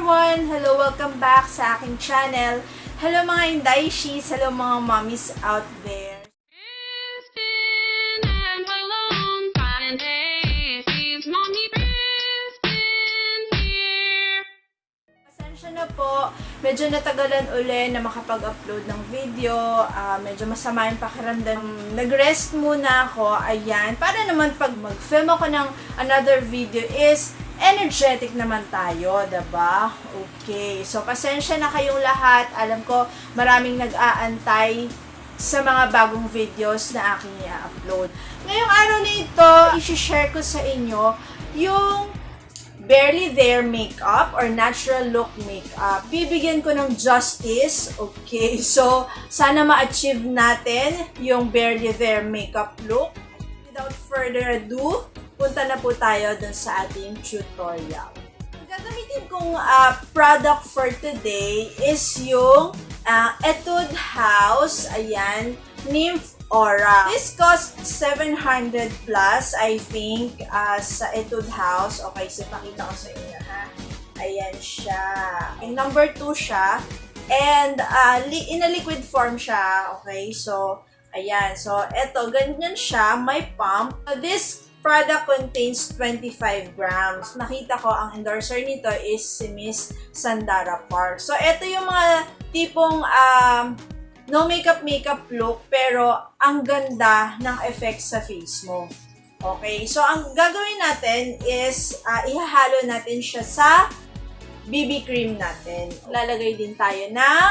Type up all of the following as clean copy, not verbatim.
everyone! Hello, welcome back sa aking channel. Hello mga Indaishis, hello mga mommies out there. Pasensya na po, medyo natagalan uli na makapag-upload ng video. Medyo masama yung pakiramdam. Nag-rest muna ako, ayan. Para naman pag mag-film ako ng another video is energetic naman tayo, diba? Okay. So, pasensya na kayong lahat. Alam ko, maraming nag-aantay sa mga bagong videos na aking i-upload. Ngayong araw na ito, i-share ko sa inyo yung barely there makeup or natural look makeup. Bibigyan ko ng justice. Okay. So, sana ma-achieve natin yung barely there makeup look. Without further ado, punta na po tayo dun sa ating tutorial. Ang gagamitin kong product for today is yung Etude House, ayan, Nymph Aura. This cost 700 plus, I think, sa Etude House. Okay, so pakita ko sa inyo, ha? Ayan siya. Number 2 siya. And in a liquid form siya. Okay, so ayan. So, eto, ganyan siya. May pump. This product contains 25 grams. Nakita ko, ang endorser nito is si Miss Sandara Park. So, ito yung mga tipong no makeup look, pero ang ganda ng effect sa face mo. Okay? So, ang gagawin natin is ihahalo natin siya sa BB cream natin. Lalagay din tayo ng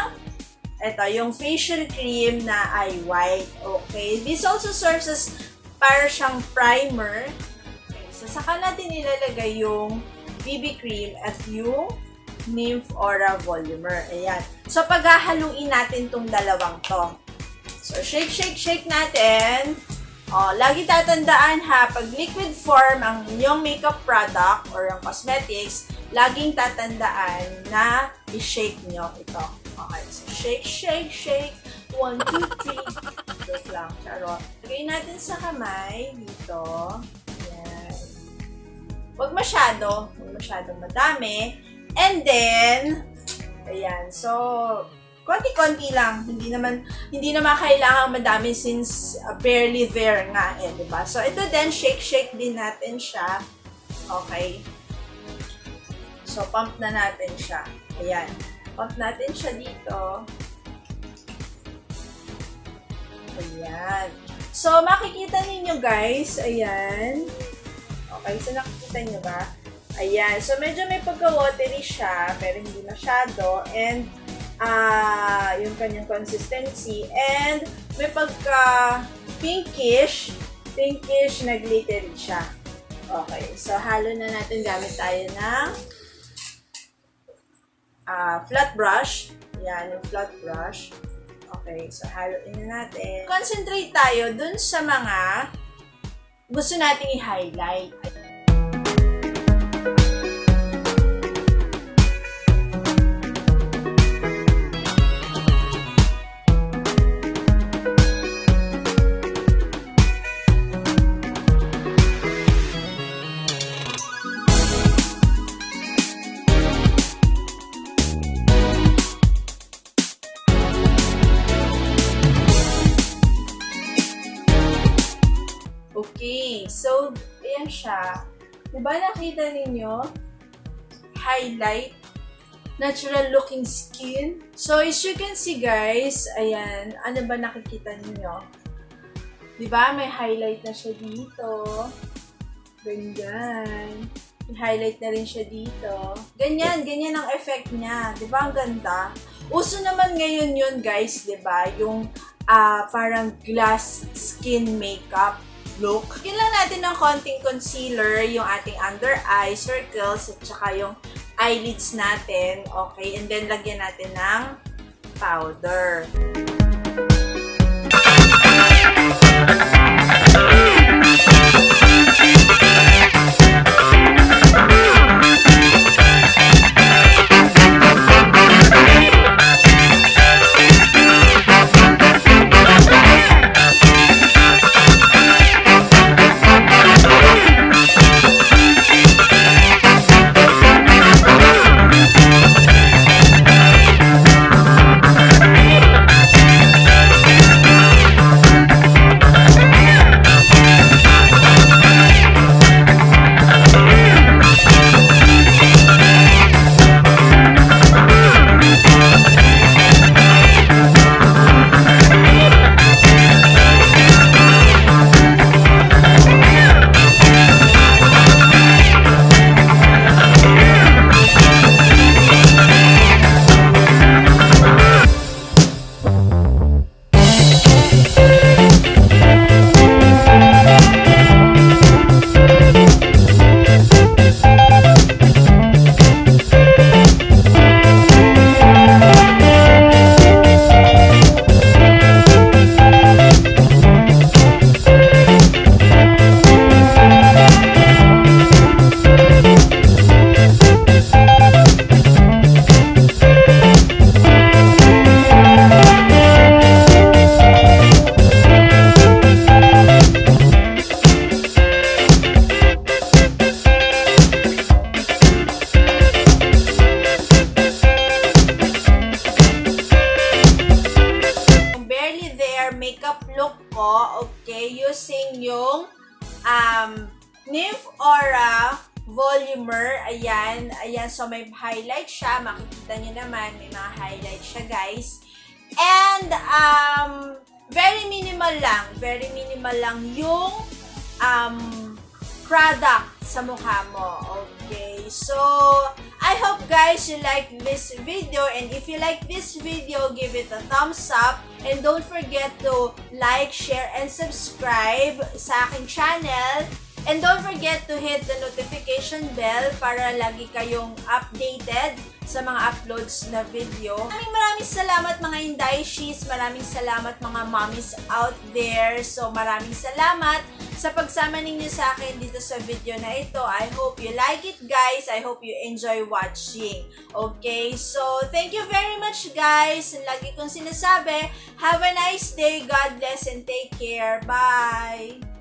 ito, yung facial cream na eye white. Okay? This also serves as para siyang primer. Okay, so, saka natin ilalagay yung BB cream at yung Nymph Aura Volumer. Ayan. So, paghahaluin natin tong dalawang to. So, shake natin. Lagi tatandaan ha, pag liquid form ang inyong makeup product or ang cosmetics, laging tatandaan na i-shake nyo ito. Okay, so shake. 1, 2, 3. Joke lang, charot. Lagay natin sa kamay, dito. Ayan. Huwag masyadong madami. And then, ayan, so, konti-konti lang. Hindi naman kailangan madami since barely there nga diba? So, ito din, shake din natin siya. Okay. So, pump na natin siya. Ayan. Pump natin siya dito. Ayan. So, makikita ninyo guys, ayan. Okay, so nakikita nyo ba? Ayan. So, medyo may pagka-watery siya, pero hindi masyado. And, yung kanyang consistency. And, may pagka-pinkish na glittery siya. Okay. So, halo na natin gamit tayo ng flat brush. Ayan, yung flat brush. Okay, so haluin na natin. Concentrate tayo dun sa mga gusto nating i-highlight. Okay, so, ayan siya. Diba nakita ninyo? Highlight. Natural looking skin. So, as you can see guys, ayan, ano ba nakikita ninyo? Diba? May highlight na siya dito. Ganyan. May highlight na rin siya dito. Ganyan ang effect niya. Diba? Ang ganda. Uso naman ngayon yun guys, diba? Yung parang glass skin makeup look. Lagyan lang natin ng konting concealer, yung ating under eye circles, at saka yung eyelids natin. Okay, and then lagyan natin ng powder. Nymph Aura Volumer. Ayan. Ayan. So, may highlight siya. Makikita nyo naman. May mga highlight siya, guys. And, very minimal lang. Very minimal lang yung product sa mukha mo. Okay. So, I hope guys you like this video. And if you like this video, give it a thumbs up. And don't forget to like, share, and subscribe sa aking channel. And don't forget to hit the notification bell para lagi kayong updated sa mga uploads na video. Maraming salamat mga Indaishis. Maraming salamat mga mommies out there. So maraming salamat sa pagsama ninyo sa akin dito sa video na ito. I hope you like it, guys. I hope you enjoy watching. Okay? So thank you very much, guys. Lagi kong sinasabi, have a nice day. God bless and take care. Bye!